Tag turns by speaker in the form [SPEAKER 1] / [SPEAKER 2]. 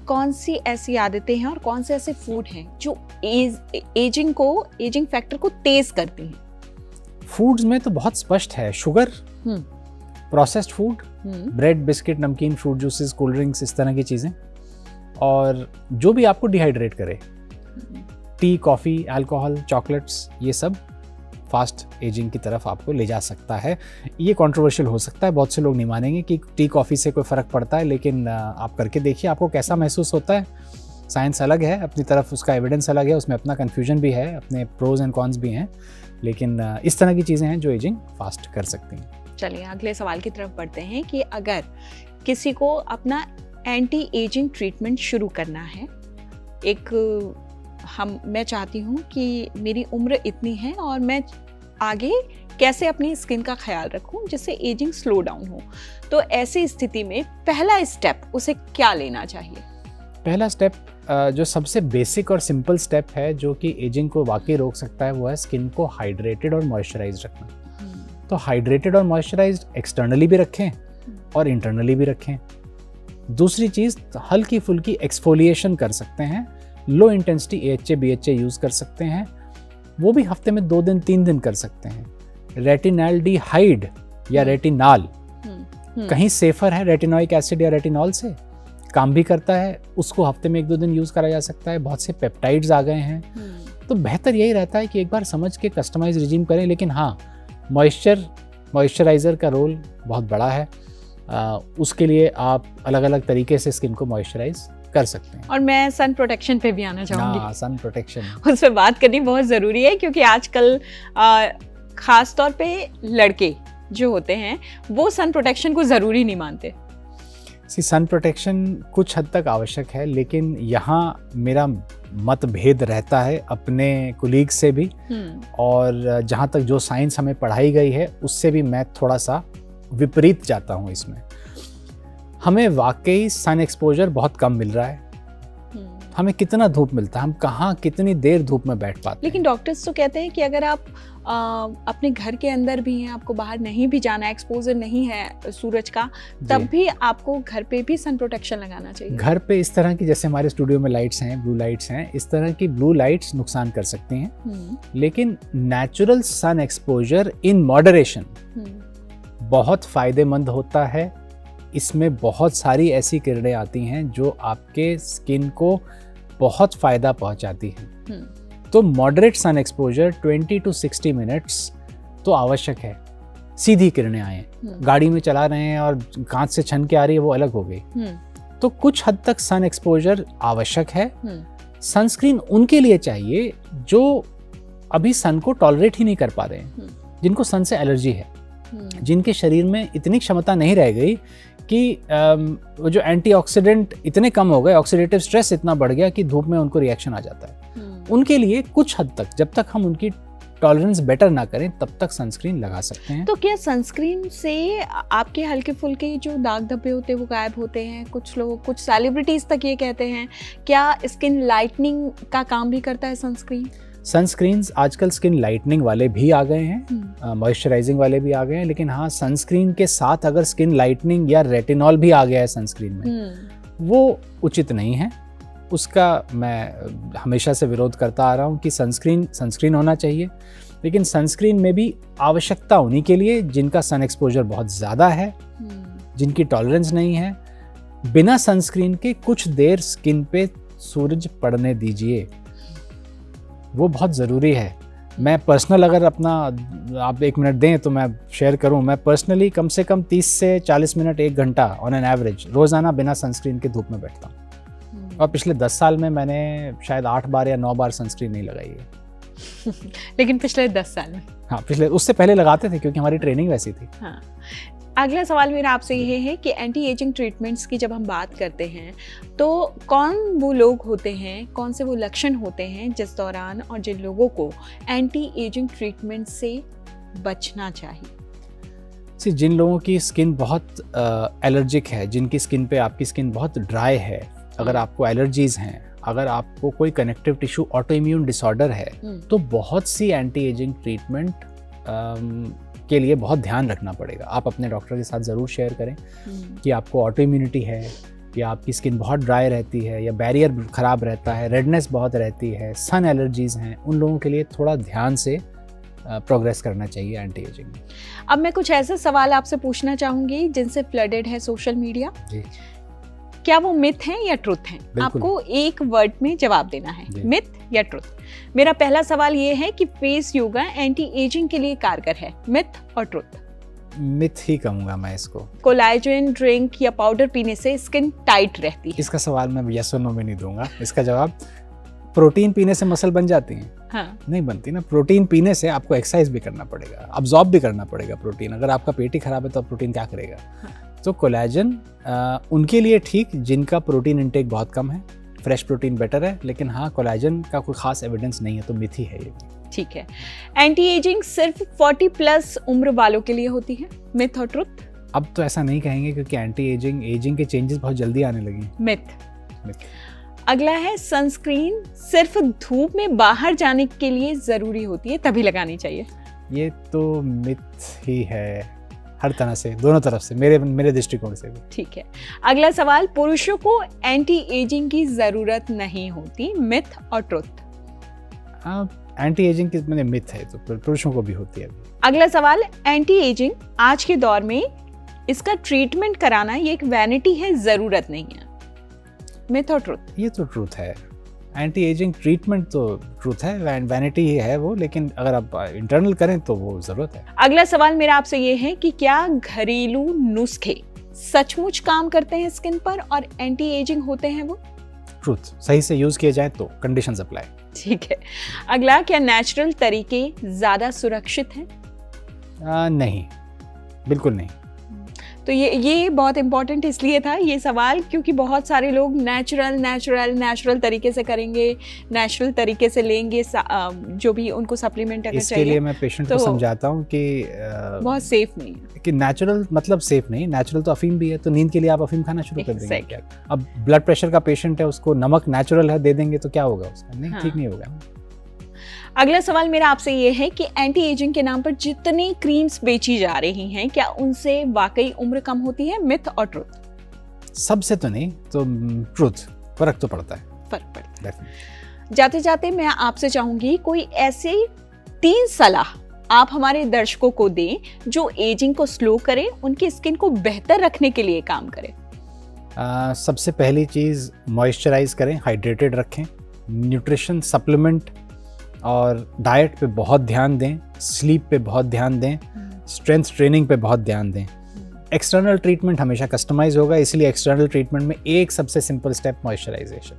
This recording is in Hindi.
[SPEAKER 1] कौन सी ऐसी आदतें हैं और कौन से ऐसे फूड हैं जो एजिंग फैक्टर को तेज करती हैं?
[SPEAKER 2] फूड्स में तो बहुत स्पष्ट है, sugar, processed food, bread, biscuit, नमकीन, फ्रूट जूसेस, कोल्ड ड्रिंक्स, इस तरह की चीज़ें, और जो भी आपको डिहाइड्रेट करे, टी, कॉफ़ी, अल्कोहल, चॉकलेट्स, ये सब फास्ट एजिंग की तरफ आपको ले जा सकता है। ये कंट्रोवर्शियल हो सकता है, बहुत से लोग नहीं मानेंगे कि टी कॉफ़ी से कोई फ़र्क पड़ता है, लेकिन आप करके देखिए आपको कैसा महसूस होता है। साइंस अलग है अपनी तरफ, उसका एविडेंस अलग है, उसमें अपना कन्फ्यूजन भी है, अपने प्रोज एंड कॉन्स भी हैं, लेकिन इस तरह की चीज़ें हैं जो एजिंग फास्ट कर सकती हैं।
[SPEAKER 1] चलिए अगले सवाल की तरफ बढ़ते हैं कि अगर किसी को अपना एंटी एजिंग ट्रीटमेंट शुरू करना है, मैं चाहती हूँ कि मेरी उम्र इतनी है और मैं आगे कैसे अपनी स्किन का ख्याल रखूँ जिससे एजिंग स्लो डाउन हो, तो ऐसी स्थिति में पहला स्टेप उसे क्या लेना चाहिए?
[SPEAKER 2] पहला स्टेप जो सबसे बेसिक और सिंपल स्टेप है जो कि एजिंग को वाकई रोक सकता है, वो है स्किन को हाइड्रेटेड और मॉइस्चराइज्ड रखना। तो हाइड्रेटेड और मॉइस्चराइज्ड एक्सटर्नली भी रखें और इंटरनली भी रखें। दूसरी चीज़, हल्की फुल्की एक्सफोलिएशन कर सकते हैं, low intensity AHA BHA use कर सकते हैं, वो भी हफ्ते में 2 दिन 3 दिन कर सकते हैं। रेटिनाल्डिहाइड या रेटिनाल कहीं सेफर है रेटिनोइक एसिड या रेटिनॉल से, काम भी करता है, उसको हफ्ते में 1-2 दिन यूज़ करा जा सकता है। बहुत से पेप्टाइड्स आ गए हैं, तो बेहतर यही रहता है कि एक बार समझ के कस्टमाइज रिजीम करें। लेकिन हाँ, मॉइस्चराइज़र का रोल बहुत बड़ा है, उसके लिए आप अलग अलग तरीके से स्किन को मॉइस्चराइज कर सकते हैं।
[SPEAKER 1] और मैं सन प्रोटेक्शन पे भी आना चाहूँगी।
[SPEAKER 2] सन प्रोटेक्शन,
[SPEAKER 1] उस पर बात करनी बहुत ज़रूरी है, क्योंकि आजकल ख़ास तौर पे लड़के जो होते हैं वो सन प्रोटेक्शन को ज़रूरी नहीं मानते।
[SPEAKER 2] सन प्रोटेक्शन कुछ हद तक आवश्यक है, लेकिन यहाँ मेरा मतभेद रहता है अपने कुलीग से भी, और जहाँ तक जो साइंस हमें पढ़ाई गई है उससे भी मैं थोड़ा सा विपरीत जाता हूँ इसमें। हमें वाकई सन एक्सपोजर बहुत कम मिल रहा है। हमें कितना धूप मिलता है, हम कहाँ कितनी देर धूप में बैठ पाते हैं।
[SPEAKER 1] लेकिन डॉक्टर्स तो कहते हैं कि अगर आप अपने घर के अंदर भी हैं, आपको बाहर नहीं भी जाना, एक्सपोजर नहीं है सूरज का, तब भी आपको घर पे भी सन प्रोटेक्शन लगाना चाहिए।
[SPEAKER 2] घर पे इस तरह की, जैसे हमारे स्टूडियो में लाइट्स हैं, ब्लू लाइट्स हैं, इस तरह की ब्लू लाइट्स नुकसान कर सकती हैं, लेकिन natural sun exposure in moderation बहुत फायदेमंद होता है। इसमें बहुत सारी ऐसी किरणें आती हैं जो आपके स्किन को बहुत फ़ायदा पहुंचाती हैं। तो moderate sun exposure 20 to 60 minutes तो आवश्यक है। सीधी किरणें आए, गाड़ी में चला रहे हैं और कांच से छन के आ रही है, वो अलग हो गई। तो कुछ हद तक सन एक्सपोजर आवश्यक है। सनस्क्रीन उनके लिए चाहिए जो अभी सन को टॉलरेट ही नहीं कर पा रहे हैं, जिनको सन से एलर्जी है, जिनके शरीर में इतनी क्षमता नहीं रह गई कि जो एंटीऑक्सीडेंट इतने कम हो गए, ऑक्सीडेटिव स्ट्रेस इतना बढ़ गया कि धूप में उनको रिएक्शन आ जाता है। उनके लिए कुछ हद तक, जब तक हम उनकी टॉलरेंस बेटर ना करें, तब तक सनस्क्रीन लगा सकते हैं।
[SPEAKER 1] तो क्या सनस्क्रीन से आपके हल्के फुल्के जो दाग धब्बे होते हैं वो गायब होते हैं? कुछ लोग, कुछ सेलिब्रिटीज तक ये कहते हैं। क्या स्किन लाइटनिंग का काम भी करता है सनस्क्रीन?
[SPEAKER 2] सनस्क्रीन्स आजकल स्किन लाइटनिंग वाले भी आ गए हैं, मॉइस्चराइजिंग वाले भी आ गए हैं, लेकिन हाँ, सनस्क्रीन के साथ अगर स्किन लाइटनिंग या रेटिनॉल भी आ गया है सनस्क्रीन में, वो उचित नहीं है। उसका मैं हमेशा से विरोध करता आ रहा हूँ कि सनस्क्रीन होना चाहिए, लेकिन सनस्क्रीन में भी आवश्यकता उन्हीं के लिए जिनका सन एक्सपोजर बहुत ज़्यादा है, जिनकी टॉलरेंस नहीं है। बिना सनस्क्रीन के कुछ देर स्किन पे सूरज पड़ने दीजिए, वो बहुत ज़रूरी है। मैं पर्सनल, अगर अपना आप 1 मिनट दें तो मैं शेयर करूं, मैं पर्सनली कम से कम 30 से 40 मिनट 1 घंटा ऑन एन एवरेज रोज़ाना बिना सनस्क्रीन के धूप में बैठता हूं। और पिछले 10 साल में मैंने शायद 8 बार या 9 बार सनस्क्रीन नहीं लगाई है।
[SPEAKER 1] लेकिन पिछले 10 साल में? हाँ,
[SPEAKER 2] उससे पहले लगाते थे क्योंकि हमारी ट्रेनिंग वैसी थी।
[SPEAKER 1] हाँ। अगला सवाल मेरा आपसे ये है कि एंटी एजिंग ट्रीटमेंट्स की जब हम बात करते हैं तो कौन वो लोग होते हैं, कौन से वो लक्षण होते हैं जिस दौरान और जिन लोगों को एंटी एजिंग ट्रीटमेंट से बचना चाहिए?
[SPEAKER 2] जिन लोगों की स्किन बहुत एलर्जिक है, जिनकी स्किन पे, आपकी स्किन बहुत ड्राई है, अगर आपको एलर्जीज़ हैं, अगर आपको कोई connective tissue auto immune disorder है, तो बहुत सी एंटी एजिंग ट्रीटमेंट के लिए बहुत ध्यान रखना पड़ेगा। आप अपने डॉक्टर के साथ ज़रूर शेयर करें कि आपको ऑटो इम्यूनिटी है या आपकी स्किन बहुत ड्राई रहती है या बैरियर ख़राब रहता है, रेडनेस बहुत रहती है, सन एलर्जीज़ हैं, उन लोगों के लिए थोड़ा ध्यान से प्रोग्रेस करना चाहिए एंटी एजिंग में।
[SPEAKER 1] अब मैं कुछ ऐसे सवाल आपसे पूछना चाहूँगी जिनसे फ्लडेड है सोशल मीडिया।
[SPEAKER 2] जी।
[SPEAKER 1] क्या वो मिथ हैं या ट्रुथ हैं? आपको एक वर्ड में जवाब देना है, मिथ या ट्रुथ। मेरा पहला सवाल ये है कि फेस योगा एंटी एजिंग के लिए कारगर है, मिथ और ट्रुथ?
[SPEAKER 2] मिथ ही कहूँगा मैं इसको।
[SPEAKER 1] कोलाजन ड्रिंक या पाउडर पीने से स्किन टाइट रहती है?
[SPEAKER 2] इसका सवाल मैं यस और नो में नहीं दूंगा। इसका जवाब, प्रोटीन पीने से मसल बन जाती हैं?
[SPEAKER 1] हाँ।
[SPEAKER 2] नहीं बनती ना। प्रोटीन पीने से आपको एक्सरसाइज भी करना पड़ेगा, अब्जॉर्ब भी करना पड़ेगा प्रोटीन। अगर आपका पेट ही खराब है तो प्रोटीन क्या करेगा?
[SPEAKER 1] हाँ।
[SPEAKER 2] तो कोलेजन उनके लिए ठीक जिनका प्रोटीन इंटेक बहुत कम है, फ्रेश प्रोटीन बेटर है, लेकिन हाँ कोलेजन का कोई खास एविडेंस नहीं है, तो मिथ ही है ये।
[SPEAKER 1] ठीक है। एंटी एजिंग सिर्फ 40+ उम्र वालों के लिए होती है, मिथ और ट्रुथ?
[SPEAKER 2] अब तो ऐसा नहीं कहेंगे क्योंकि एंटी एजिंग के चेंजेस बहुत जल्दी आने लगे हैं।
[SPEAKER 1] मिथ। अगला है सनस्क्रीन सिर्फ धूप में बाहर जाने के लिए जरूरी होती है, तभी लगानी चाहिए?
[SPEAKER 2] ये तो मिथ ही है, हर तरह से, दोनों तरफ से, मेरे दृष्टिकोण से भी।
[SPEAKER 1] ठीक है। अगला सवाल, पुरुषों को एंटी एजिंग की जरूरत नहीं होती, मिथ और ट्रुथ?
[SPEAKER 2] एंटी एजिंग की मैंने मिथ है, तो पुरुषों को भी होती है।
[SPEAKER 1] अगला सवाल, एंटी एजिंग आज के दौर में इसका ट्रीटमेंट कराना ये एक वैनिटी है, जरूरत नहीं है, मिथ और ट्रुथ?
[SPEAKER 2] ये तो ट्रूथ है। एंटी एजिंग ट्रीटमेंट तो ट्रूथ है, वैनिटी ही है वो, लेकिन अगर आप इंटरनल करें तो वो जरूरत है।
[SPEAKER 1] अगला सवाल मेरा आपसे ये है कि क्या घरेलू नुस्खे सचमुच काम करते हैं स्किन पर और एंटी एजिंग होते हैं वो?
[SPEAKER 2] ट्रूथ, सही से यूज किए जाए तो कंडीशंस अप्लाई।
[SPEAKER 1] ठीक है। अगला, क्या नेचुरल तरीके ज्यादा सुरक्षित हैं?
[SPEAKER 2] नहीं, बिल्कुल नहीं।
[SPEAKER 1] तो ये बहुत इंपॉर्टेंट इसलिए था ये सवाल क्योंकि बहुत सारे लोग नेचुरल तरीके से करेंगे, नेचुरल तरीके से लेंगे जो भी उनको सप्लीमेंट अगर
[SPEAKER 2] इसके
[SPEAKER 1] चाहिए।
[SPEAKER 2] लिए मैं पेशेंट को समझाता हूँ कि
[SPEAKER 1] बहुत सेफ नहीं है,
[SPEAKER 2] कि नेचुरल मतलब सेफ नहीं। नेचुरल तो अफीम भी है, तो नींद के लिए आप अफीम खाना शुरू कर देंगे क्या? अब ब्लड प्रेशर का पेशेंट है, उसको नमक नेचुरल है दे देंगे तो क्या होगा उसका? नहीं, ठीक नहीं होगा।
[SPEAKER 1] अगला सवाल मेरा आपसे ये है कि एंटी एजिंग के नाम पर जितनी क्रीम्स बेची जा रही हैं, क्या उनसे वाकई उम्र कम होती है, मिथ और ट्रुथ?
[SPEAKER 2] सबसे तो नहीं, तो ट्रुथ। फर्क तो पड़ता है,
[SPEAKER 1] फर्क पड़ता है। जाते जाते मैं आपसे चाहूंगी कोई ऐसे 3 सलाह आप हमारे दर्शकों को दें जो एजिंग को स्लो करे, उनकी स्किन को बेहतर रखने के लिए काम करे।
[SPEAKER 2] सबसे पहली चीज, मॉइस्चराइज करें, हाइड्रेटेड रखें, न्यूट्रिशन सप्लीमेंट और डाइट पे बहुत ध्यान दें, स्लीप पे बहुत ध्यान दें, स्ट्रेंथ ट्रेनिंग पे बहुत ध्यान दें। एक्सटर्नल ट्रीटमेंट हमेशा कस्टमाइज होगा, इसलिए एक्सटर्नल ट्रीटमेंट में एक सबसे सिंपल स्टेप मॉइस्चराइजेशन।